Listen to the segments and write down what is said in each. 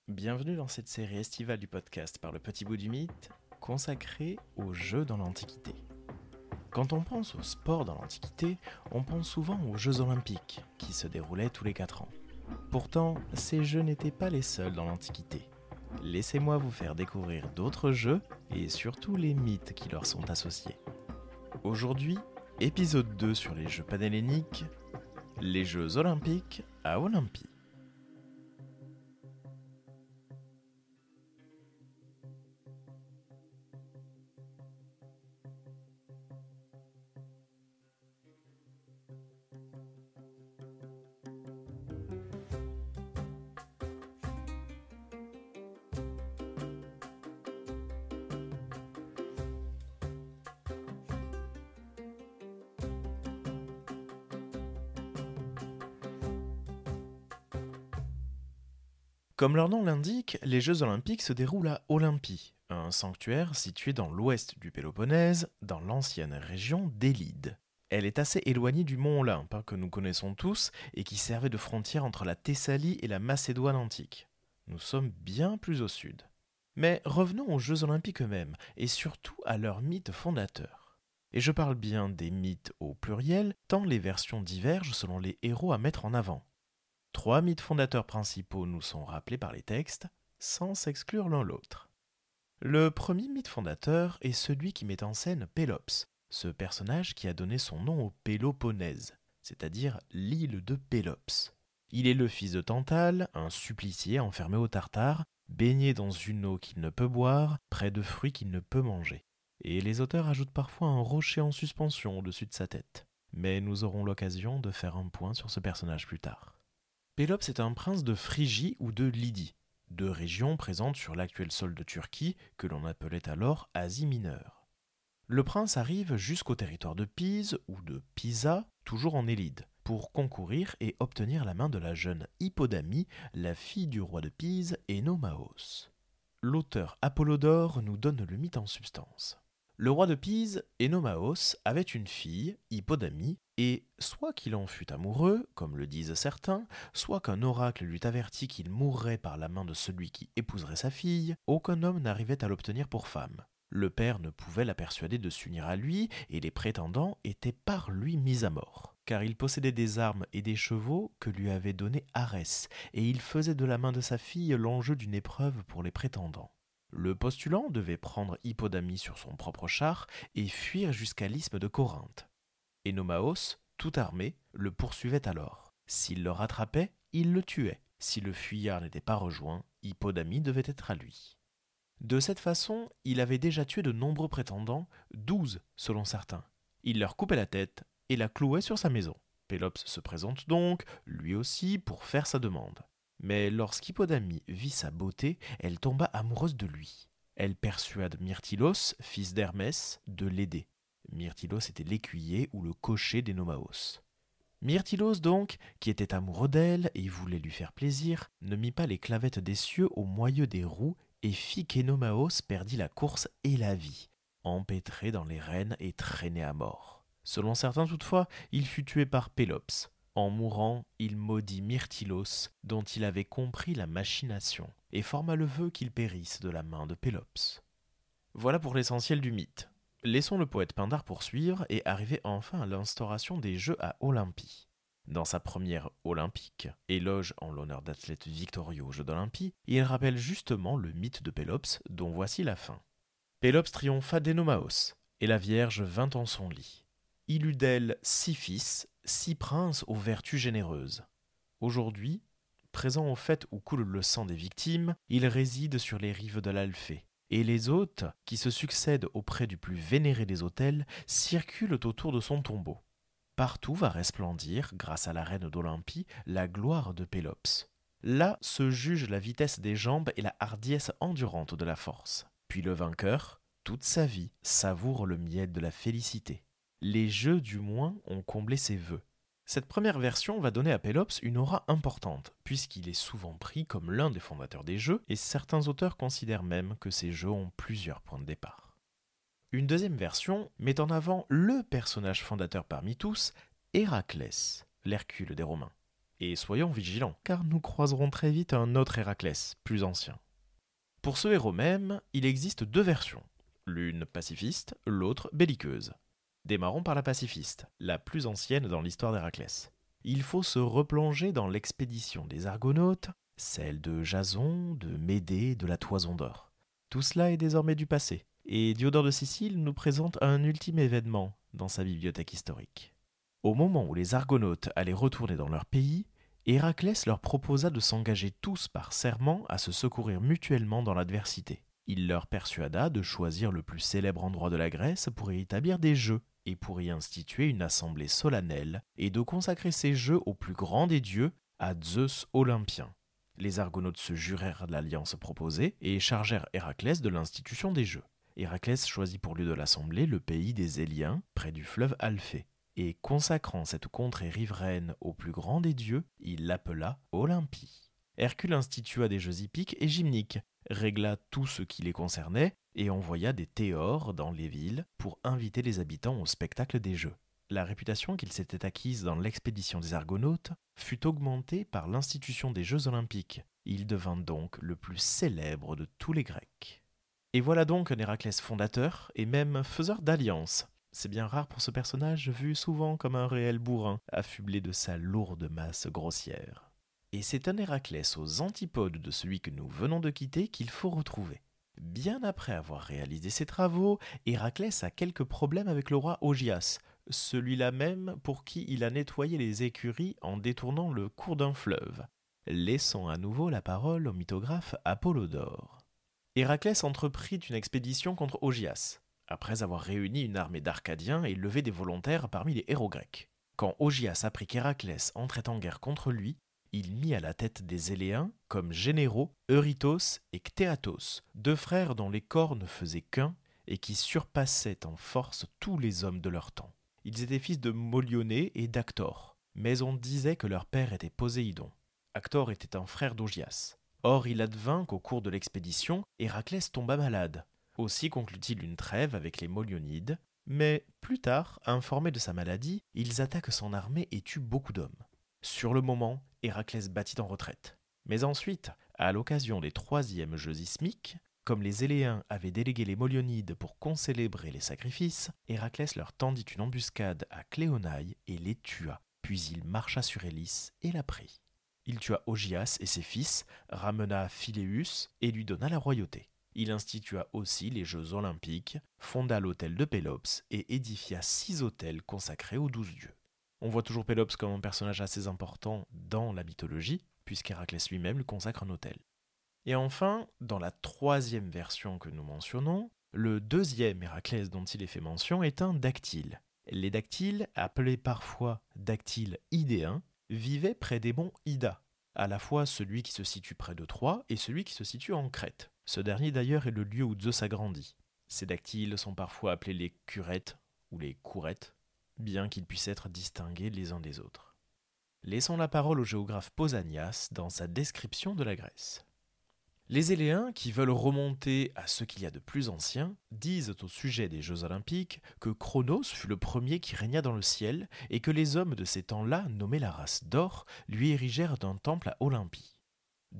Bienvenue dans cette série estivale du podcast par le Petit Bout du Mythe, consacrée aux jeux dans l'Antiquité. Quand on pense au sport dans l'Antiquité, on pense souvent aux Jeux Olympiques, qui se déroulaient tous les 4 ans. Pourtant, ces jeux n'étaient pas les seuls dans l'Antiquité. Laissez-moi vous faire découvrir d'autres jeux, et surtout les mythes qui leur sont associés. Aujourd'hui, épisode 2 sur les Jeux panhelléniques, les Jeux Olympiques à Olympie. Comme leur nom l'indique, les Jeux Olympiques se déroulent à Olympie, un sanctuaire situé dans l'ouest du Péloponnèse, dans l'ancienne région d'Élide. Elle est assez éloignée du mont Olympe, que nous connaissons tous, et qui servait de frontière entre la Thessalie et la Macédoine antique. Nous sommes bien plus au sud. Mais revenons aux Jeux Olympiques eux-mêmes, et surtout à leur mythe fondateur. Et je parle bien des mythes au pluriel, tant les versions divergent selon les héros à mettre en avant. 3 mythes fondateurs principaux nous sont rappelés par les textes, sans s'exclure l'un l'autre. Le premier mythe fondateur est celui qui met en scène Pélops, ce personnage qui a donné son nom au Péloponnèse, c'est-à-dire l'île de Pélops. Il est le fils de Tantale, un supplicié enfermé au Tartare, baigné dans une eau qu'il ne peut boire, près de fruits qu'il ne peut manger. Et les auteurs ajoutent parfois un rocher en suspension au-dessus de sa tête. Mais nous aurons l'occasion de faire un point sur ce personnage plus tard. Pélops est un prince de Phrygie ou de Lydie, 2 régions présentes sur l'actuel sol de Turquie que l'on appelait alors Asie mineure. Le prince arrive jusqu'au territoire de Pise ou de Pisa, toujours en Élide, pour concourir et obtenir la main de la jeune Hippodamie, la fille du roi de Pise, Enomaos. L'auteur Apollodore nous donne le mythe en substance. Le roi de Pise, Enomaos, avait une fille, Hippodamie, et soit qu'il en fût amoureux, comme le disent certains, soit qu'un oracle lui avertit qu'il mourrait par la main de celui qui épouserait sa fille, aucun homme n'arrivait à l'obtenir pour femme. Le père ne pouvait la persuader de s'unir à lui, et les prétendants étaient par lui mis à mort, car il possédait des armes et des chevaux que lui avait donnés Arès, et il faisait de la main de sa fille l'enjeu d'une épreuve pour les prétendants. Le postulant devait prendre Hippodamie sur son propre char et fuir jusqu'à l'isthme de Corinthe. Enomaos, tout armé, le poursuivait alors. S'il le rattrapait, il le tuait. Si le fuyard n'était pas rejoint, Hippodamie devait être à lui. De cette façon, il avait déjà tué de nombreux prétendants, 12 selon certains. Il leur coupait la tête et la clouait sur sa maison. Pélops se présente donc, lui aussi, pour faire sa demande. Mais lorsqu'Hippodamie vit sa beauté, elle tomba amoureuse de lui. Elle persuade Myrtilos, fils d'Hermès, de l'aider. Myrtilos était l'écuyer ou le cocher d'Enomaos. Myrtilos donc, qui était amoureux d'elle et voulait lui faire plaisir, ne mit pas les clavettes des cieux au moyeu des roues et fit qu'Enomaos perdit la course et la vie, empêtré dans les rênes et traîné à mort. Selon certains toutefois, il fut tué par Pélops. En mourant, il maudit Myrtilos, dont il avait compris la machination, et forma le vœu qu'il périsse de la main de Pélops. Voilà pour l'essentiel du mythe. Laissons le poète Pindare poursuivre et arriver enfin à l'instauration des Jeux à Olympie. Dans sa première Olympique, éloge en l'honneur d'athlètes victorieux aux Jeux d'Olympie, il rappelle justement le mythe de Pélops, dont voici la fin. Pélops triompha d'Enomaos, et la Vierge vint en son lit. Il eut d'elle 6 fils, 6 princes aux vertus généreuses. Aujourd'hui, présent au fait où coule le sang des victimes, il réside sur les rives de l'Alphée. Et les hôtes, qui se succèdent auprès du plus vénéré des autels, circulent autour de son tombeau. Partout va resplendir, grâce à la reine d'Olympie, la gloire de Pélops. Là se juge la vitesse des jambes et la hardiesse endurante de la force. Puis le vainqueur, toute sa vie, savoure le miel de la félicité. Les jeux, du moins, ont comblé ses vœux. Cette première version va donner à Pélops une aura importante, puisqu'il est souvent pris comme l'un des fondateurs des jeux, et certains auteurs considèrent même que ces jeux ont plusieurs points de départ. Une deuxième version met en avant le personnage fondateur parmi tous, Héraclès, l'Hercule des Romains. Et soyons vigilants, car nous croiserons très vite un autre Héraclès, plus ancien. Pour ce héros même, il existe deux versions, l'une pacifiste, l'autre belliqueuse. Démarrons par la pacifiste, la plus ancienne dans l'histoire d'Héraclès. Il faut se replonger dans l'expédition des Argonautes, celle de Jason, de Médée, de la Toison d'Or. Tout cela est désormais du passé, et Diodore de Sicile nous présente un ultime événement dans sa bibliothèque historique. Au moment où les Argonautes allaient retourner dans leur pays, Héraclès leur proposa de s'engager tous par serment à se secourir mutuellement dans l'adversité. Il leur persuada de choisir le plus célèbre endroit de la Grèce pour y établir des jeux et pour y instituer une assemblée solennelle et de consacrer ces jeux au plus grand des dieux, à Zeus olympien. Les Argonautes se jurèrent de l'alliance proposée et chargèrent Héraclès de l'institution des jeux. Héraclès choisit pour lieu de l'assemblée le pays des Éliens, près du fleuve Alphée. Et consacrant cette contrée riveraine au plus grand des dieux, il l'appela Olympie. Hercule institua des jeux hippiques et gymniques, régla tout ce qui les concernait et envoya des théors dans les villes pour inviter les habitants au spectacle des jeux. La réputation qu'il s'était acquise dans l'expédition des Argonautes fut augmentée par l'institution des Jeux olympiques. Il devint donc le plus célèbre de tous les Grecs. Et voilà donc un Héraclès fondateur et même faiseur d'alliances. C'est bien rare pour ce personnage, vu souvent comme un réel bourrin, affublé de sa lourde masse grossière. Et c'est un Héraclès aux antipodes de celui que nous venons de quitter qu'il faut retrouver. Bien après avoir réalisé ses travaux, Héraclès a quelques problèmes avec le roi Augias, celui-là même pour qui il a nettoyé les écuries en détournant le cours d'un fleuve. Laissons à nouveau la parole au mythographe Apollodore. Héraclès entreprit une expédition contre Augias, après avoir réuni une armée d'Arcadiens et levé des volontaires parmi les héros grecs. Quand Augias apprit qu'Héraclès entrait en guerre contre lui, il mit à la tête des Éléens comme généraux Eurytos et Ctéatos, deux frères dont les corps ne faisaient qu'un et qui surpassaient en force tous les hommes de leur temps. Ils étaient fils de Molionée et d'Actor, mais on disait que leur père était Poséidon. Actor était un frère d'Augias. Or il advint qu'au cours de l'expédition, Héraclès tomba malade. Aussi conclut-il une trêve avec les Molionides, mais plus tard, informés de sa maladie, ils attaquent son armée et tuent beaucoup d'hommes. Sur le moment, Héraclès battit en retraite. Mais ensuite, à l'occasion des troisièmes Jeux ismiques, comme les Éléens avaient délégué les Molionides pour concélébrer les sacrifices, Héraclès leur tendit une embuscade à Cléonaï et les tua. Puis il marcha sur Élis et la prit. Il tua Augias et ses fils, ramena Philéus et lui donna la royauté. Il institua aussi les Jeux olympiques, fonda l'hôtel de Pélops et édifia 6 hôtels consacrés aux 12 dieux. On voit toujours Pélops comme un personnage assez important dans la mythologie, puisqu'Héraclès lui-même lui consacre un hôtel. Et enfin, dans la troisième version que nous mentionnons, le deuxième Héraclès dont il est fait mention est un dactyle. Les dactyles, appelés parfois dactyles idéens, vivaient près des monts Ida, à la fois celui qui se situe près de Troie et celui qui se situe en Crète. Ce dernier d'ailleurs est le lieu où Zeus a grandi. Ces dactyles sont parfois appelés les curettes ou les courettes, bien qu'ils puissent être distingués les uns des autres. Laissons la parole au géographe Pausanias dans sa description de la Grèce. Les Éléens, qui veulent remonter à ce qu'il y a de plus ancien, disent au sujet des Jeux olympiques que Cronos fut le premier qui régna dans le ciel et que les hommes de ces temps-là, nommés la race d'or, lui érigèrent un temple à Olympie.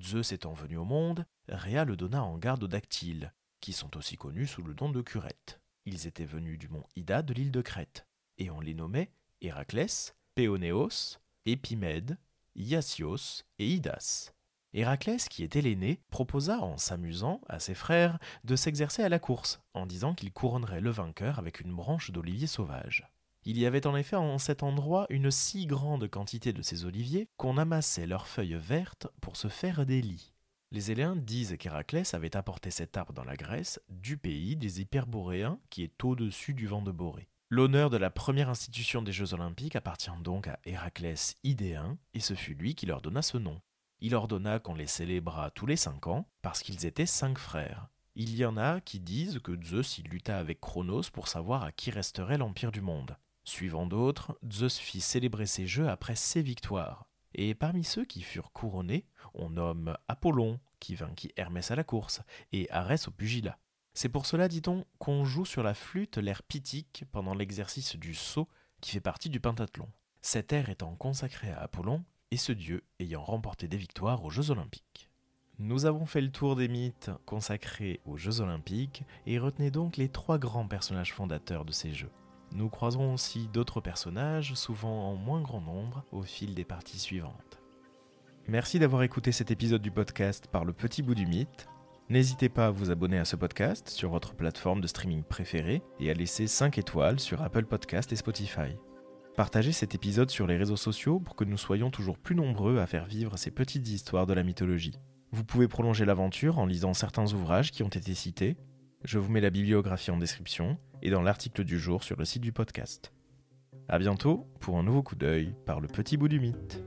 Zeus étant venu au monde, Rhea le donna en garde aux dactyles, qui sont aussi connus sous le nom de curettes. Ils étaient venus du mont Ida de l'île de Crète, et on les nommait Héraclès, Péonéos, Épimède, Iassios et Idas. Héraclès, qui était l'aîné, proposa en s'amusant à ses frères de s'exercer à la course, en disant qu'il couronnerait le vainqueur avec une branche d'olivier sauvage. Il y avait en effet en cet endroit une si grande quantité de ces oliviers qu'on amassait leurs feuilles vertes pour se faire des lits. Les Éléens disent qu'Héraclès avait apporté cet arbre dans la Grèce, du pays des Hyperboréens qui est au-dessus du vent de Borée. L'honneur de la première institution des Jeux olympiques appartient donc à Héraclès idéen, et ce fut lui qui leur donna ce nom. Il ordonna qu'on les célébrât tous les 5 ans, parce qu'ils étaient 5 frères. Il y en a qui disent que Zeus y lutta avec Cronos pour savoir à qui resterait l'empire du monde. Suivant d'autres, Zeus fit célébrer ces jeux après 6 victoires. Et parmi ceux qui furent couronnés, on nomme Apollon, qui vainquit Hermès à la course, et Arès au pugilat. C'est pour cela, dit-on, qu'on joue sur la flûte l'air pythique pendant l'exercice du saut, qui fait partie du pentathlon. Cet air étant consacré à Apollon, et ce dieu ayant remporté des victoires aux Jeux Olympiques. Nous avons fait le tour des mythes consacrés aux Jeux Olympiques et retenez donc les 3 grands personnages fondateurs de ces Jeux. Nous croiserons aussi d'autres personnages, souvent en moins grand nombre, au fil des parties suivantes. Merci d'avoir écouté cet épisode du podcast par le petit bout du mythe. N'hésitez pas à vous abonner à ce podcast sur votre plateforme de streaming préférée et à laisser 5 étoiles sur Apple Podcast et Spotify. Partagez cet épisode sur les réseaux sociaux pour que nous soyons toujours plus nombreux à faire vivre ces petites histoires de la mythologie. Vous pouvez prolonger l'aventure en lisant certains ouvrages qui ont été cités. Je vous mets la bibliographie en description et dans l'article du jour sur le site du podcast. À bientôt pour un nouveau coup d'œil par le petit bout du mythe.